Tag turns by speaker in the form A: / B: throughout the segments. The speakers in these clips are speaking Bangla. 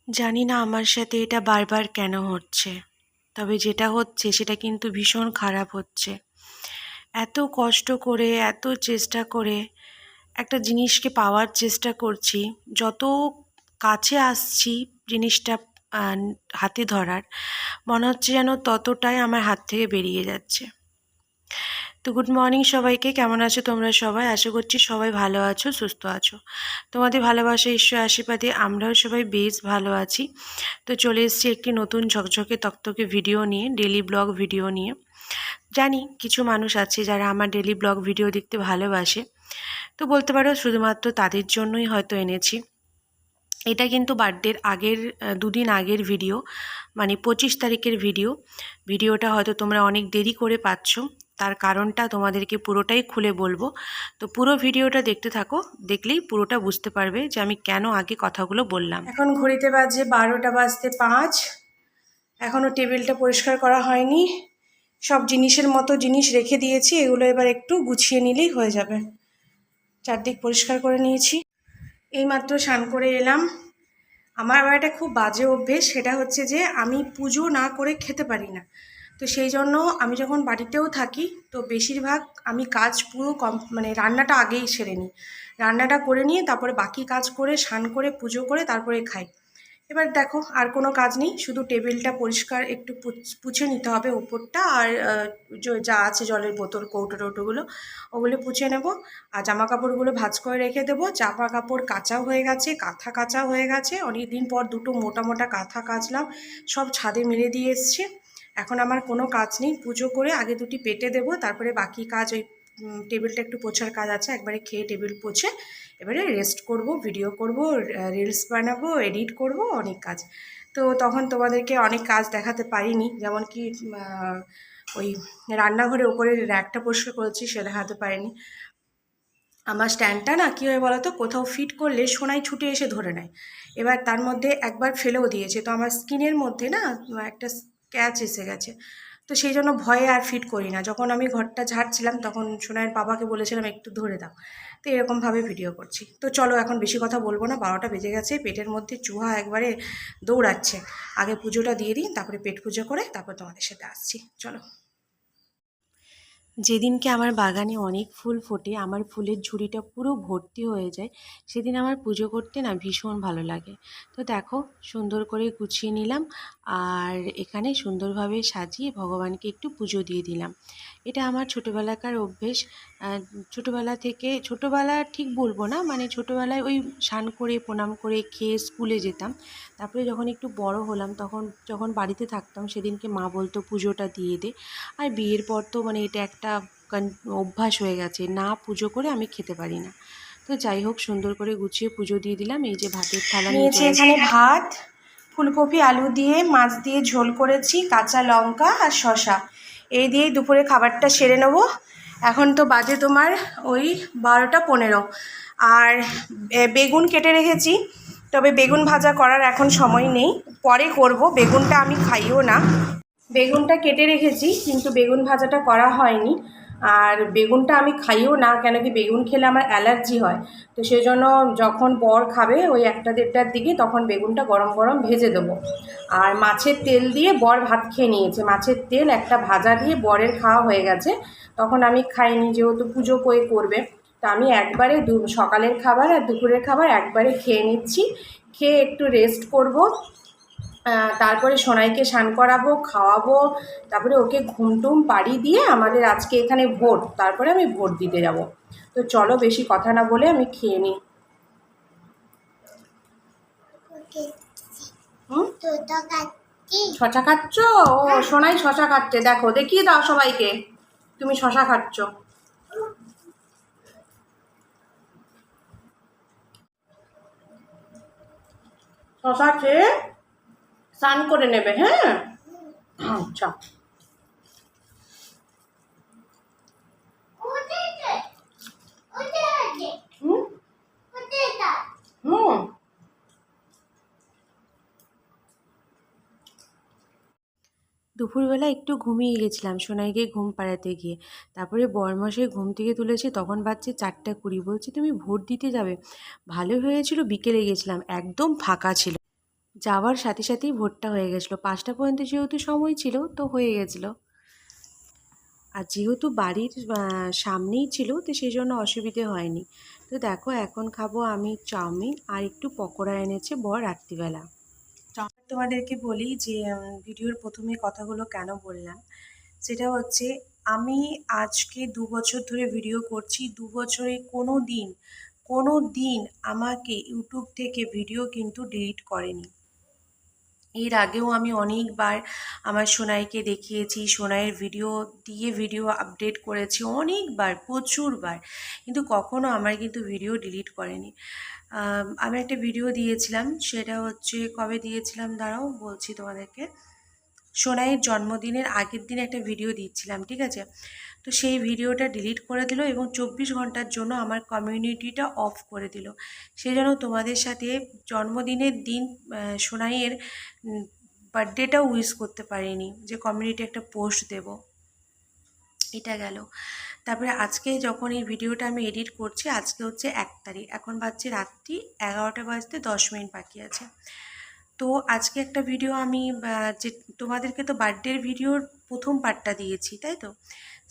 A: জানি না আমার সাথে এটা বারবার কেন হচ্ছে, তবে যেটা হচ্ছে সেটা কিন্তু ভীষণ খারাপ হচ্ছে। এত কষ্ট করে, এত চেষ্টা করে একটা জিনিসকে পাওয়ার চেষ্টা করছি, যত কাছে আসছি জিনিসটা আহ, হাতে ধরার, মনে হচ্ছে যেন ততটাই আমার হাত থেকে বেরিয়ে যাচ্ছে। তো গুড মর্নিং সবাইকে, কেমন আছো তোমরা সবাই? আশা করছি সবাই ভালো আছো, সুস্থ আছো। তোমাদের ভালোবাসা, ঈশ্বর আশীর্বাদে আমরাও সবাই বেশ ভালো আছি। তো চলে এসেছি একটি নতুন ঝকঝকে তকতকে ভিডিও নিয়ে, ডেলি ব্লগ ভিডিও নিয়ে। জানি কিছু মানুষ আছে যারা আমার ডেলি ব্লগ ভিডিও দেখতে ভালোবাসে, তো বলতে পারো শুধুমাত্র তাদের জন্যই হয়তো এনেছি। এটা কিন্তু বার্থডের আগের দুদিন আগের ভিডিও, মানে 25 তারিখের ভিডিওটা হয়তো তোমরা অনেক দেরি করে পাচ্ছ। তার কারণটা তোমাদেরকে পুরোটাই খুলে বলবো। তো পুরো ভিডিওটা দেখতে থাকো, দেখলেই পুরোটা বুঝতে পারবে যে আমি কেন আগে কথাগুলো বললাম। এখন ঘড়িতে বাজে 12:05। এখনও টেবিলটা পরিষ্কার করা হয়নি। সব জিনিসের মতো জিনিস রেখে দিয়েছি, এগুলো এবার একটু গুছিয়ে নিলেই হয়ে যাবে। চারদিক পরিষ্কার করে নিয়েছি, এইমাত্র স্নান করে এলাম। আমার আবার একটা খুব বাজে অভ্যেস, সেটা হচ্ছে যে আমি পুজো না করে খেতে পারি না। তো সেই জন্য আমি যখন বাড়িতেও থাকি, তো বেশিরভাগ আমি কাজ পুরো মানে রান্নাটা আগেই সেরে নিই। রান্নাটা করে নিয়ে তারপরে বাকি কাজ করে, স্নান করে, পুজো করে তারপরে খাই। এবার দেখো, আর কোনো কাজ নেই, শুধু টেবিলটা পরিষ্কার একটু পুছে নিতে হবে ওপরটা, আর যা আছে জলের বোতল, কৌটো টৌটোগুলো, ওগুলো পুছে নেব। আর জামা কাপড়গুলো ভাঁজ করে রেখে দেবো। জামা কাপড় কাচাও হয়ে গেছে, কাঁথা কাচাও হয়ে গেছে। অনেক দিন পর দুটো মোটা মোটা কাঁথা কাচলাম, সব ছাদে মেলে দিয়ে এসছে। এখন আমার কোনো কাজ নেই, পুজো করে আগে দুটি পেটে দেবো, তারপরে বাকি কাজ ওই টেবিলটা একটু পোছার কাজ আছে, একবারে খেয়ে টেবিল পোছে এবারে রেস্ট করব, ভিডিও করব, রিলস বানাবো, এডিট করব, অনেক কাজ। তো তখন তোমাদেরকে অনেক কাজ দেখাতে পারিনি, যেমন কি ওই রান্নাঘরে ওপরের র্যাকটা পরিষ্কার করেছি, সে দেখাতে পারিনি। আমার স্ট্যান্ডটা না কী হয় বলো তো, কোথাও ফিট করলে সোনাই ছুটে এসে ধরে নেয়। এবার তার মধ্যে একবার ফেলেও দিয়েছে, তো আমার স্কিনের মধ্যে না একটা স্ক্র্যাচ এসে গেছে। তো সেই জন্য ভয়ে আর ফিট করি না। যখন আমি ঘরটা ঝাড়ছিলাম তখন সোনাইয়ের বাবাকে বলেছিলাম একটু ধরে দাও। তো এরকমভাবে ভিডিও করছি। তো চলো, এখন বেশি কথা বলবো না, 12টা বেজে গেছে, পেটের মধ্যে চুহা একবারে দৌড়াচ্ছে। আগে পুজোটা দিয়ে দিই, তারপরে পেট পুজো করে তারপর তোমাদের সাথে আসছি, চলো। যেদিনকে আমার বাগানে অনেক ফুল ফোটে, আমার ফুলের ঝুড়িটা পুরো ভর্তি হয়ে যায়, সেদিন আমার পুজো করতে না ভীষণ ভালো লাগে। তো দেখো, সুন্দর করে গুছিয়ে নিলাম, আর এখানে সুন্দরভাবে সাজিয়ে ভগবানকে একটু পুজো দিয়ে দিলাম। এটা আমার ছোটোবেলাকার অভ্যেস। ছোটোবেলা ঠিক বলবো না, মানে ছোটোবেলায় ওই স্নান করে প্রণাম করে খেয়ে স্কুলে যেতাম। তারপরে যখন একটু বড় হলাম, তখন যখন বাড়িতে থাকতাম সেদিনকে মা বলতো পুজোটা দিয়ে দে। আর বিয়ের পর তো মানে এটা একটা অভ্যাস হয়ে গেছে, না পুজো করে আমি খেতে পারি না। তো যাই হোক, সুন্দর করে গুছিয়ে পুজো দিয়ে দিলাম। এই যে ভাতের থালা নিয়েছি এখানে, ভাত, ফুলকপি আলু দিয়ে মাছ দিয়ে ঝোল করেছি, কাঁচা লঙ্কা আর শসা, এই দিয়েই দুপুরে খাবারটা সেরে নেবো। এখন তো বাজে তোমার ওই 12টা 15, আর বেগুন কেটে রেখেছি। তবে বেগুন ভাজা করার এখন সময় নেই, পরে করব। বেগুনটা আমি খাইও না। বেগুনটা কেটে রেখেছি, কিন্তু বেগুন ভাজাটা করা হয়নি। আর বেগুনটা আমি খাইও না, কেন কি বেগুন খেলে আমার অ্যালার্জি হয়। তো সেই জন্য যখন বর খাবে ওই 1টা 1:30টার দিকে, তখন বেগুনটা গরম গরম ভেজে দেবো। আর মাছের তেল দিয়ে বর ভাত খেয়ে নিয়েছে, মাছের তেল একটা ভাজা দিয়ে বরের খাওয়া হয়ে গেছে। তখন আমি খাইনি, যেহেতু পুজো করবে। তা আমি একবারে সকালের খাবার আর দুপুরের খাবার একবারে খেয়ে নিচ্ছি। খেয়ে একটু রেস্ট করব, তারপরে সোনাইকে স্নান করাবো, খাওয়াবো, তারপরে ওকে ঘুমটুম পাড়ি দিয়ে আমাদের আজকে এখানে ভোট, তারপরে আমি ভোট দিতে যাব। তো চলো, বেশি কথা না বলে আমি খেয়ে নিই। শশা খাচ্ছ? ও সোনাই শশা খাচ্ছে, দেখো, দেখিয়ে দাও সবাইকে তুমি শশা খাচ্ছ। শশা খেয়ে স্নান করে নেবে, হ্যাঁ? আচ্ছা। হুম। দুপুরবেলা একটু ঘুমিয়ে গেছিলাম সোনাইকে ঘুম পাড়াতে গিয়ে। তারপরে বরমশাই ঘুম থেকে তুলেছে, তখন বাজছে 4টা 20। বলছে তুমি ভোট দিতে যাবে? ভালো হয়েছিল বিকেলে গেছিলাম, একদম ফাঁকা ছিল। যাওয়ার সাথে সাথেই ভোটটা হয়ে গেছিলো, 5টা পর্যন্ত যেহেতু সময় ছিল তো হয়ে গেছিলো। আর যেহেতু বাড়ির সামনেই ছিল তো সেই জন্য অসুবিধে হয়নি। তো দেখো এখন খাবো আমি চাউমিন, আর একটু পকোড়া এনেছে বর রাত্রিবেলা। তোমাদেরকে বলি যে ভিডিওর প্রথমে কথাগুলো কেন বললাম, সেটা হচ্ছে আমি আজকে 2 বছর ধরে ভিডিও করছি, 2 বছরে কোনো দিন আমাকে ইউটিউব থেকে ভিডিও কিন্তু ডিলিট করেনি। এর আগেও আমি অনেকবার আমার সোনাইকে দেখিয়েছি, সোনাইয়ের ভিডিও আপডেট করেছি অনেকবার, প্রচুরবার, কিন্তু কখনো আমার কিন্তু ভিডিও ডিলিট করেনি। আমি একটা ভিডিও দিয়েছিলাম, সেটা হচ্ছে কবে দিয়েছিলাম দাঁড়াও বলছি তোমাদেরকে, সোনাইয়ের জন্মদিনের আগের দিন একটা ভিডিও দিচ্ছিলাম, ঠিক আছে। তো সেই ভিডিওটা ডিলিট করে দিল এবং 24 ঘন্টার জন্য আমার কমিউনিটিটা অফ করে দিল। সেই জন্য তোমাদের সাথে জন্মদিনের দিন সোনাইয়ের বার্থডেটাও উইশ করতে পারিনি, যে কমিউনিটি একটা পোস্ট দেব। এটা গেল। তারপরে আজকে যখন এই ভিডিওটা আমি এডিট করছি, আজকে হচ্ছে 1 তারিখ, এখন বাজছে রাত্রি 11টা বাজতে 10 মিনিট বাকি আছে। তো আজকে একটা ভিডিও আমি যে তোমাদেরকে তো বার্থডের ভিডিওর প্রথম পার্টটা দিয়েছি, তাই তো।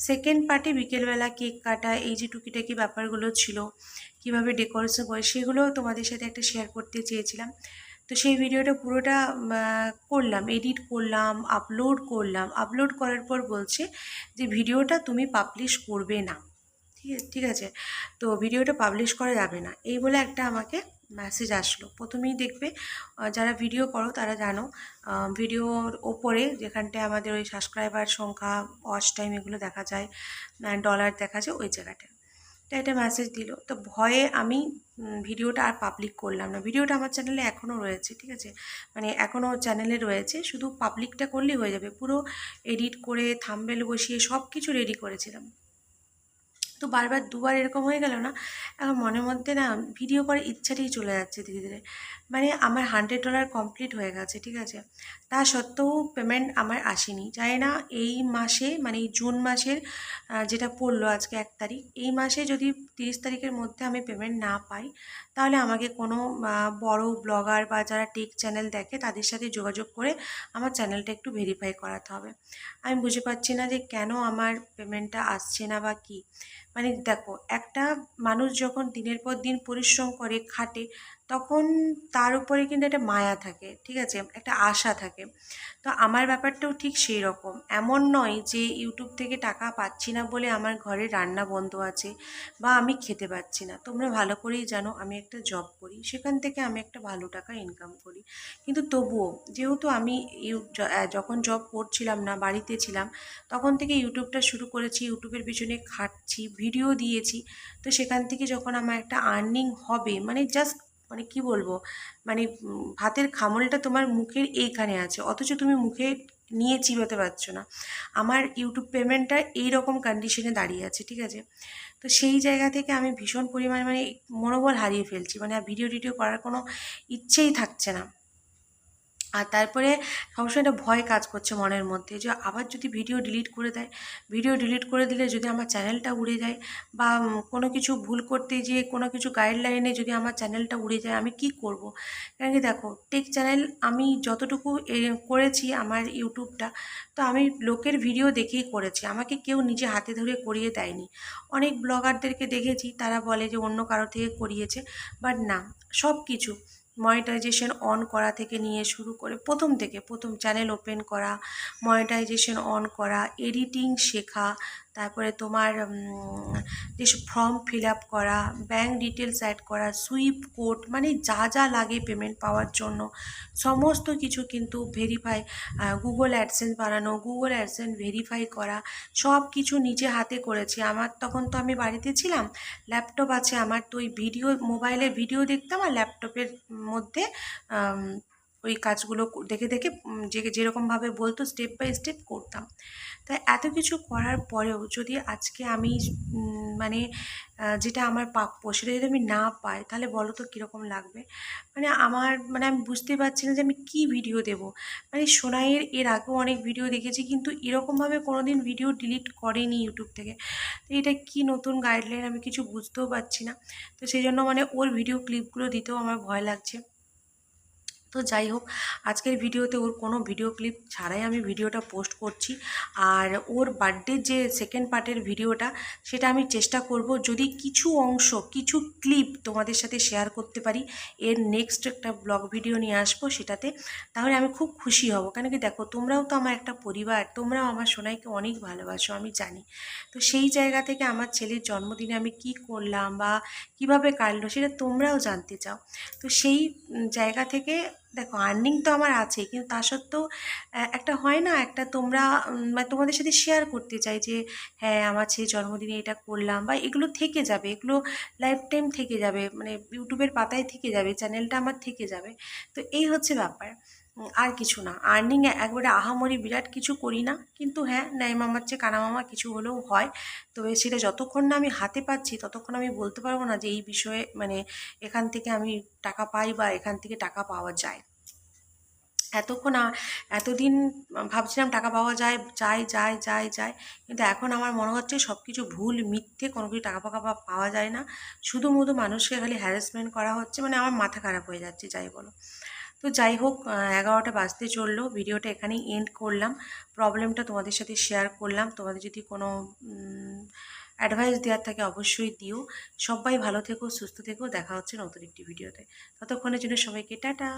A: সেকেন্ড পার্টে বিকেলবেলা কেক কাটা, এই যে টুকিটাকি ব্যাপারগুলো ছিল, কিভাবে ডেকোরেশন করে, সেগুলো তোমাদের সাথে একটা শেয়ার করতে চেয়েছিলাম। তো সেই ভিডিওটা পুরোটা করলাম, এডিট করলাম, আপলোড করার পর বলছে যে ভিডিওটা তুমি পাবলিশ করবে না, ঠিক আছে, তো ভিডিওটা পাবলিশ করা যাবে না, এই বলে একটা আমাকে মেসেজ আসলো। প্রথমেই দেখবে যারা ভিডিও করো তারা জানো, ভিডিওর ওপরে যেখানটায় আমাদের ওই সাবস্ক্রাইবার সংখ্যা, ওয়াচ টাইম এগুলো দেখা যায়, ডলার দেখা যায়, ওই জায়গাটায় তো একটা মেসেজ দিল। তো ভয়ে আমি ভিডিওটা আর পাবলিক করলাম না। ভিডিওটা আমার চ্যানেলে এখনও রয়েছে, ঠিক আছে, মানে এখনও চ্যানেলে রয়েছে, শুধু পাবলিকটা করলেই হয়ে যাবে। পুরো এডিট করে থাম্বনেল বসিয়ে সব কিছু রেডি করেছিলাম। তো বারবার দুবার এরকম হয়ে গেল না, এখন মনের মধ্যে না ভিডিও করার ইচ্ছাটাই চলে যাচ্ছে ধীরে ধীরে। মানে আমার $100 কমপ্লিট হয়ে গেছে, ঠিক আছে, তা সত্ত্বেও পেমেন্ট আমার আসেনি। জানি না এই মাসে, মানে এই জুন মাসের যেটা পড়লো আজকে 1 তারিখ, এই মাসে যদি 30 তারিখের মধ্যে আমি পেমেন্ট না পাই, তাহলে আমাকে কোনো বড় ব্লগার বা যারা টেক চ্যানেল দেখে তাদের সাথে যোগাযোগ করে আমার চ্যানেলটা একটু ভেরিফাই করাতে হবে। আমি বুঝে পাচ্ছি না যে কেন আমার পেমেন্টটা আসছে না বা কী। মানে দেখো, একটা মানুষ যখন দিনের পর দিন পরিশ্রম করে, খাটে, তখন তার উপরে কিন্তু একটা মায়া থাকে, ঠিক আছে, একটা আশা থাকে। তো আমার ব্যাপারটাও ঠিক সেই রকম। এমন নয় যে ইউটিউব থেকে টাকা পাচ্ছি না বলে আমার ঘরে রান্না বন্ধ আছে বা আমি খেতে পাচ্ছি না। তোমরা ভালো করেই জানো আমি একটা জব করি, সেখান থেকে আমি একটা ভালো টাকা ইনকাম করি, কিন্তু তবুও যেহেতু আমি যখন জব করছিলাম না, বাড়িতে ছিলাম, তখন থেকে ইউটিউবটা শুরু করেছি, ইউটিউবের পিছনে খাটছি, ভিডিও দিয়েছি। তো সেখান থেকে যখন আমার একটা আর্নিং হবে, মানে জাস্ট, মানে কি বলবো, মানে ভাতের খামলটা তোমার মুখের এইখানে আছে, অথচ তুমি মুখে নিয়ে চিবোতে পারছো না। আমার ইউটিউব পেমেন্টটা এই রকম কন্ডিশনে দাঁড়িয়ে আছে, ঠিক আছে। তো সেই জায়গা থেকে আমি ভীষণ পরিমাণে মানে মনোবল হারিয়ে ফেলছি, মানে আর ভিডিও টিডিও করার কোনো ইচ্ছেই থাকছে না। আর তারপরে সবসময় একটা ভয় কাজ করছে মনের মধ্যে, যে আবার যদি ভিডিও ডিলিট করে দেয়, ভিডিও ডিলিট করে দিলে যদি আমার চ্যানেলটা উড়ে যায়, বা কোনো কিছু ভুল করতে গিয়ে কোনো কিছু গাইডলাইনে যদি আমার চ্যানেলটা উড়ে যায়, আমি কি করব। কারণ কি দেখো, টেক চ্যানেল আমি যতটুকু করেছি আমার ইউটিউবটা, তো আমি লোকের ভিডিও দেখেই করেছি, আমাকে কেউ নিজে হাতে ধরে করিয়ে দেয়নি। অনেক ব্লগারদেরকে দেখেছি তারা বলে যে অন্য কারো থেকে করিয়েছে, বাট না, সব কিছু মনিটাইজেশন অন করা থেকে নিয়ে শুরু করে প্রথম চ্যানেল ওপেন করা, মনিটাইজেশন অন করা, এডিটিং শেখা, তারপরে তোমার যেসব ফর্ম ফিল আপ করা, ব্যাঙ্ক ডিটেলস অ্যাড করা, সুইপ কোড, মানে যা যা লাগে পেমেন্ট পাওয়ার জন্য সমস্ত কিছু কিন্তু ভেরিফাই, গুগল অ্যাডসেন্স বানানো, গুগল অ্যাডসেন্স ভেরিফাই করা, সব কিছু নিজে হাতে করেছি। আমার তখন তো আমি বাড়িতে ছিলাম, ল্যাপটপ আছে আমার, তো ওই ভিডিও, মোবাইলে ভিডিও দেখতাম আর ল্যাপটপের মধ্যে ওই কাজগুলো দেখে দেখে যেরকমভাবে বলতো স্টেপ বাই স্টেপ করতাম। তাই এত কিছু করার পরেও যদি আজকে আমি মানে যেটা আমার প্রাপ্য সেটা যদি আমি না পাই, তাহলে বলো তো কীরকম লাগবে। মানে আমার, মানে আমি বুঝতে পারছি না যে আমি কী ভিডিও দেব। মানে সোনাইয়ের এর আগেও অনেক ভিডিও দেখেছি, কিন্তু এরকমভাবে কোনো দিন ভিডিও ডিলিট করেনি ইউটিউব থেকে। তো এটা কি নতুন গাইডলাইন আমি কিছু বুঝতেও পারছি না। তো সেই জন্য মানে ওর ভিডিও ক্লিপগুলো দিতেও আমার ভয় লাগছে। তো যাই হোক, আজকের ভিডিওতে ওর কোনো ভিডিও ক্লিপ ছাড়াই আমি ভিডিওটা পোস্ট করছি। আর ওর বার্থডের যে সেকেন্ড পার্টের ভিডিওটা, সেটা আমি চেষ্টা করব যদি কিছু অংশ, কিছু ক্লিপ তোমাদের সাথে শেয়ার করতে পারি। এর নেক্সট একটা ব্লগ ভিডিও নিয়ে আসবো সেটাতে, তাহলে আমি খুব খুশি হব। কেন কি দেখো, তোমরাও তো আমার একটা পরিবার, তোমরাও আমার সোনাইকে অনেক ভালোবাসো, আমি জানি। তো সেই জায়গা থেকে আমার ছেলের জন্মদিনে আমি কি করলাম বা কিভাবে কাটলো সেটা তোমরাও জানতে চাও। তো সেই জায়গা থেকে দেখো, আর্নিং তো আমার আছে, কিন্তু তা সত্ত্বেও একটা হয় না, একটা তোমরা মানে তোমাদের সাথে শেয়ার করতে চাই যে হ্যাঁ আমার ছেলের জন্মদিনে এটা করলাম, বা এগুলো থেকে যাবে, এগুলো লাইফ টাইম থেকে যাবে, মানে ইউটিউবের পাতায় থেকে যাবে, চ্যানেলটা আমার থেকে যাবে। তো এই হচ্ছে ব্যাপার, আর কিছু না। আর্নিং একবারে আহামরি বিরাট কিছু করি না, কিন্তু হ্যাঁ ন্যায় মামার চেয়ে কানা মামা কিছু হলেও হয়। তবে সেটা যতক্ষণ না আমি হাতে পাচ্ছি ততক্ষণ আমি বলতে পারবো না যে এই বিষয়ে মানে এখান থেকে আমি টাকা পাই বা এখান থেকে টাকা পাওয়া যায়। এতক্ষণ এতদিন ভাবছিলাম টাকা পাওয়া যায়, যায়, কিন্তু এখন আমার মনে হচ্ছে সব কিছু ভুল, মিথ্যে, কোনো কিছু টাকা ফাকা পাওয়া যায় না। শুধু মানুষকে খালি হ্যারাসমেন্ট করা হচ্ছে, মানে আমার মাথা খারাপ হয়ে যাচ্ছে, যাই বলো। তো যাই হোক, 11টা বাজতে চললো, ভিডিওটা এখানেই এন্ড করলাম। প্রবলেমটা তোমাদের সাথে শেয়ার করলাম। তোমাদের যদি কোনো অ্যাডভাইস দেওয়ার থাকে অবশ্যই দিও। সবাই ভালো থেকো, সুস্থ থেকো, দেখা হচ্ছে নতুন একটি ভিডিওতে। ততক্ষণের জন্য সবাইকে টাটা।